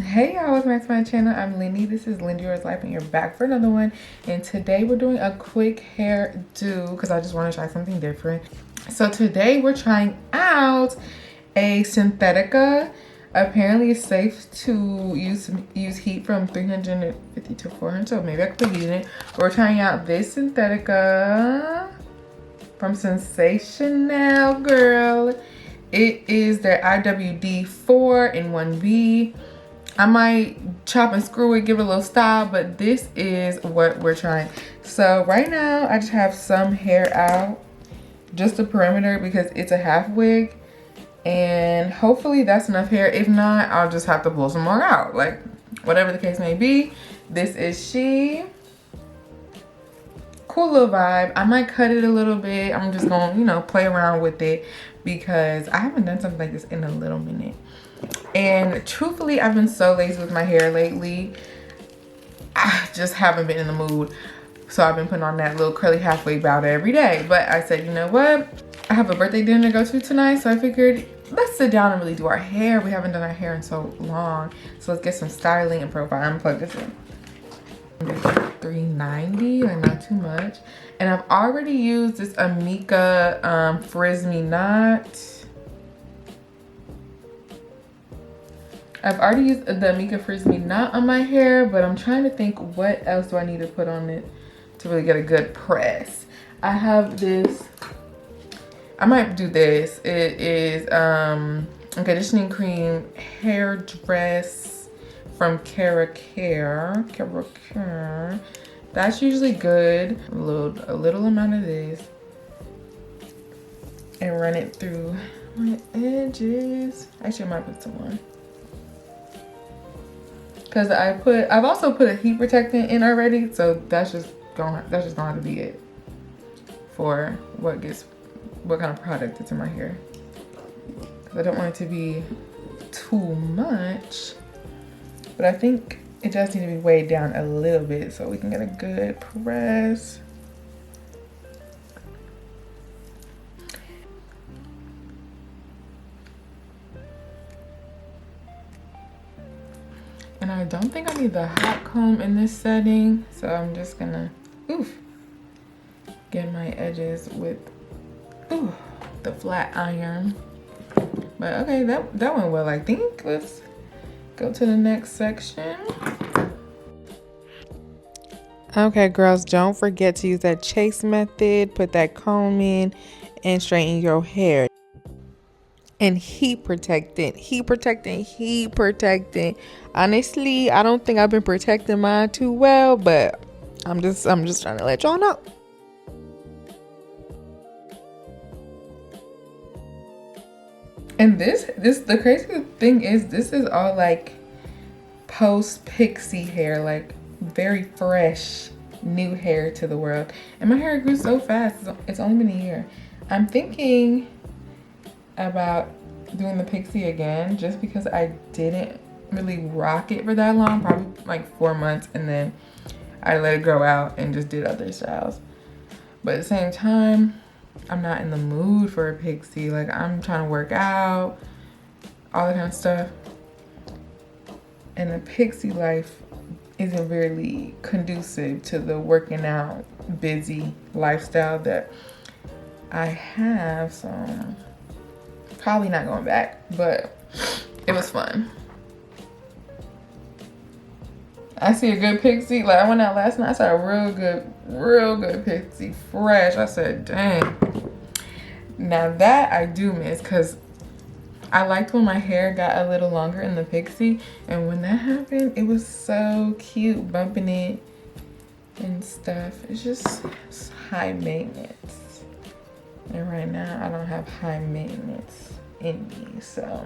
Hey y'all, welcome back to my channel. I'm Lindy. This is Lindiorslife and you're back for another one. And today we're doing a quick hair do because I just want to try something different. So today we're trying out a Synthetica. Apparently it's safe to use heat from 350 to 400, so maybe I could put heat in it. But we're trying out this Synthetica from SENSATIONNEL, girl. It is their IWD 4 in 1B. I might chop and screw it, give it a little style, but this is what we're trying. So right now, I just have some hair out, just the perimeter because it's a half wig. And hopefully that's enough hair. If not, I'll just have to blow some more out. Like, whatever the case may be. This is she. Cool little vibe. I might cut it a little bit. I'm just gonna, play around with it because I haven't done something like this in a little minute. And truthfully, I've been so lazy with my hair lately. I just haven't been in the mood. So I've been putting on that little curly half wig powder every day. But I said, you know what? I have a birthday dinner to go to tonight. So I figured, let's sit down and really do our hair. We haven't done our hair in so long. So let's get some styling and profile. I'm gonna plug this in. $3.90, like not too much. And I've already used this Amika Frizz Me Not. I've already used the Amika Frizz Me Not on my hair, but I'm trying to think what else do I need to put on it to really get a good press. I have this, I might do this. It is a conditioning cream hair dress from Cara Care. That's usually good. A little amount of this and run it through my edges. Actually, I might put some more. Cause I've also put a heat protectant in already, so that's just gonna have to be it for what kind of product is in my hair. Cause I don't want it to be too much, but I think it does need to be weighed down a little bit so we can get a good press. And I don't think I need the hot comb in this setting, so I'm just gonna get my edges with the flat iron. But okay, that went well, I think. Let's go to the next section. Okay, girls, don't forget to use that chase method. Put that comb in and straighten your hair. And heat protectant. Honestly, I don't think I've been protecting mine too well, but I'm just trying to let y'all know. And the crazy thing is this is all like post pixie hair, like very fresh new hair to the world. And my hair grew so fast. It's only been a year. I'm thinking about doing the pixie again just because I didn't really rock it for that long, probably like 4 months, and then I let it grow out and just did other styles. But at the same time, I'm not in the mood for a pixie. Like, I'm trying to work out, all that kind of stuff, and the pixie life isn't really conducive to the working out busy lifestyle that I have, so probably not going back, but it was fun. I see a good pixie. Like, I went out last night, I saw a real good pixie, fresh. I said, dang. Now that I do miss, because I liked when my hair got a little longer in the pixie, and when that happened, it was so cute, bumping it and stuff. It's just high maintenance. And right now, I don't have high maintenance in me, so.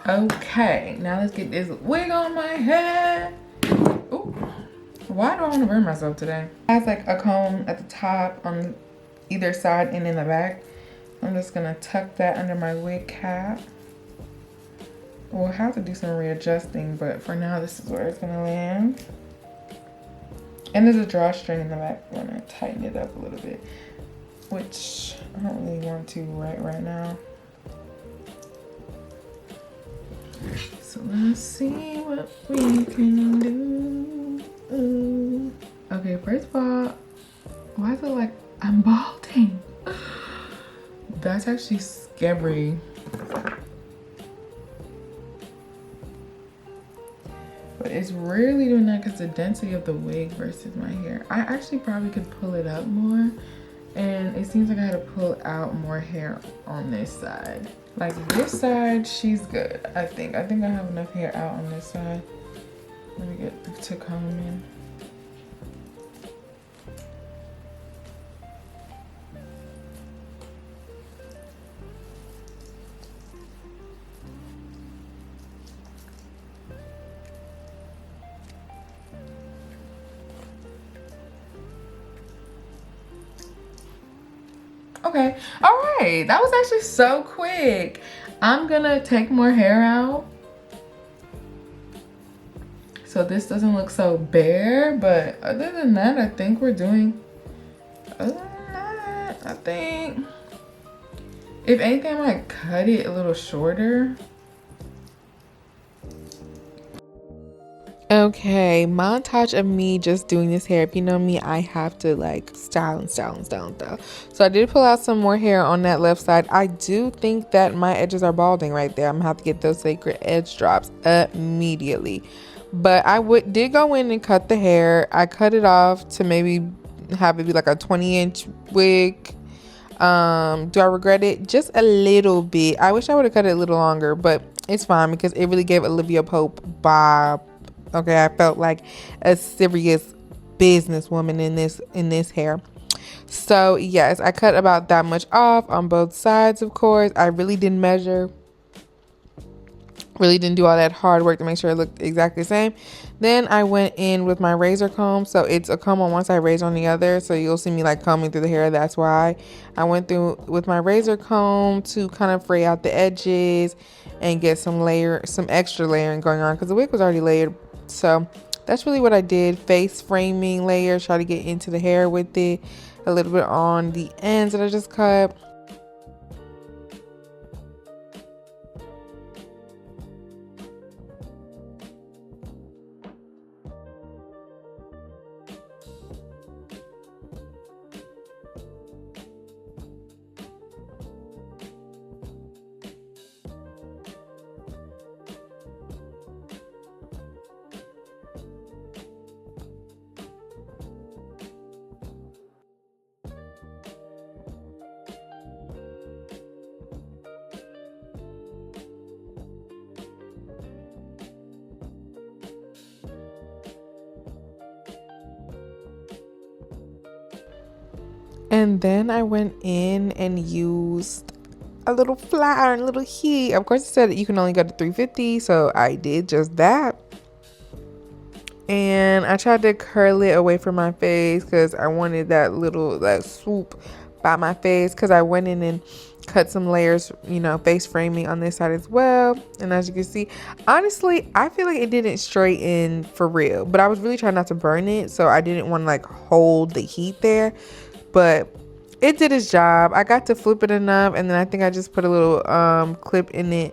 Okay, now let's get this wig on my head. Ooh, why do I want to burn myself today? It has like a comb at the top on either side and in the back. I'm just gonna tuck that under my wig cap. We'll have to do some readjusting, but for now, this is where it's gonna land. And there's a drawstring in the back. I'm gonna tighten it up a little bit, which I don't really want to right now. So let's see what we can do. Okay, first of all, why is it like I'm balding? That's actually scary. But it's really doing that because the density of the wig versus my hair. I actually probably could pull it up more. And it seems like I had to pull out more hair on this side. Like this side, she's good, I think. I think I have enough hair out on this side. Let me get to comb in. Okay, all right, that was actually so quick. I'm gonna take more hair out so this doesn't look so bare, but other than that, I think we're doing, other than that, I think, if anything, I might cut it a little shorter. Okay, montage of me just doing this hair. If you know me, I have to like style. So I did pull out some more hair on that left side. I do think that my edges are balding right there. I'm gonna have to get those sacred edge drops immediately. But I did go in and cut the hair. I cut it off to maybe have it be like a 20-inch wig. Do I regret it? Just a little bit. I wish I would have cut it a little longer, but it's fine because it really gave Olivia Pope bob. Okay, I felt like a serious businesswoman in this hair. So yes, I cut about that much off on both sides, of course. I really didn't measure. Really didn't do all that hard work to make sure it looked exactly the same. Then I went in with my razor comb. So it's a comb on one side, razor on the other. So you'll see me like combing through the hair. That's why I went through with my razor comb to kind of fray out the edges and get some extra layering going on because the wig was already layered. So that's really what I did. Face framing layers, try to get into the hair with it, a little bit on the ends that I just cut. And then I went in and used a little flat iron, a little heat. Of course, it said you can only go to 350, so I did just that. And I tried to curl it away from my face because I wanted that swoop by my face, because I went in and cut some layers, face framing on this side as well. And as you can see, honestly, I feel like it didn't straighten for real, but I was really trying not to burn it, so I didn't want to like hold the heat there. But it did its job. I got to flip it enough, and then I think I just put a little clip in it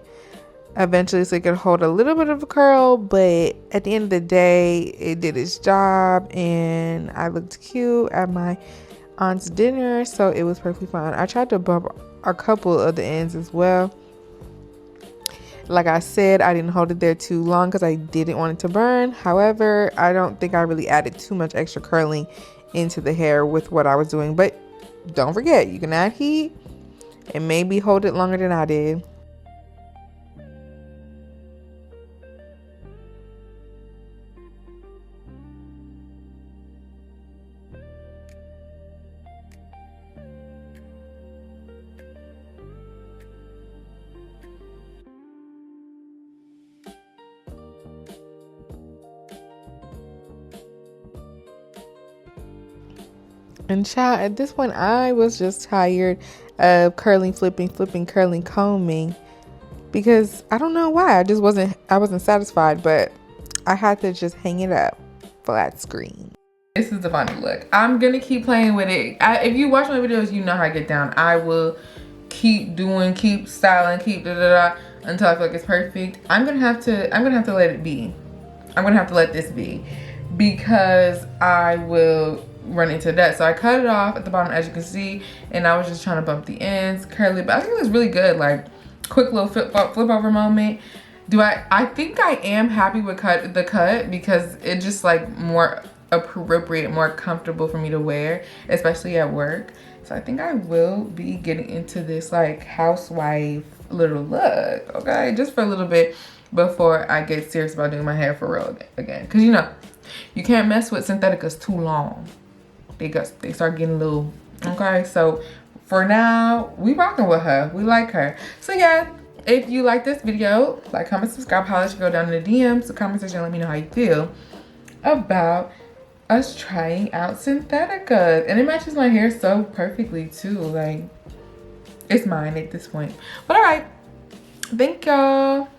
eventually so it could hold a little bit of a curl. But at the end of the day, it did its job, and I looked cute at my aunt's dinner, so it was perfectly fine. I tried to bump a couple of the ends as well. Like I said, I didn't hold it there too long because I didn't want it to burn. However, I don't think I really added too much extra curling into the hair with what I was doing. But don't forget, you can add heat and maybe hold it longer than I did. And child, at this point, I was just tired of curling, flipping, curling, combing. because I don't know why. I wasn't satisfied, but I had to just hang it up flat screen. This is the final look. I'm gonna keep playing with it. If you watch my videos, you know how I get down. I will keep doing, keep styling, keep until I feel like it's perfect. I'm gonna have to let it be. I'm gonna have to let this be because I will run into that. So I cut it off at the bottom, as you can see, and I was just trying to bump the ends, curly, but I think it looks really good. Like quick little flip over moment. I think I am happy with the cut because it just like more appropriate, more comfortable for me to wear, especially at work. So I think I will be getting into this like housewife little look, okay? Just for a little bit before I get serious about doing my hair for real again. Cause you know, you can't mess with syntheticas too long. They start getting a little, okay? So for now, we rocking with her. We like her. So yeah, if you like this video, like, comment, subscribe, holla, go down in the DMs, the comment section, let me know how you feel about us trying out Synthetica. And it matches my hair so perfectly too. Like, it's mine at this point. But all right, thank y'all.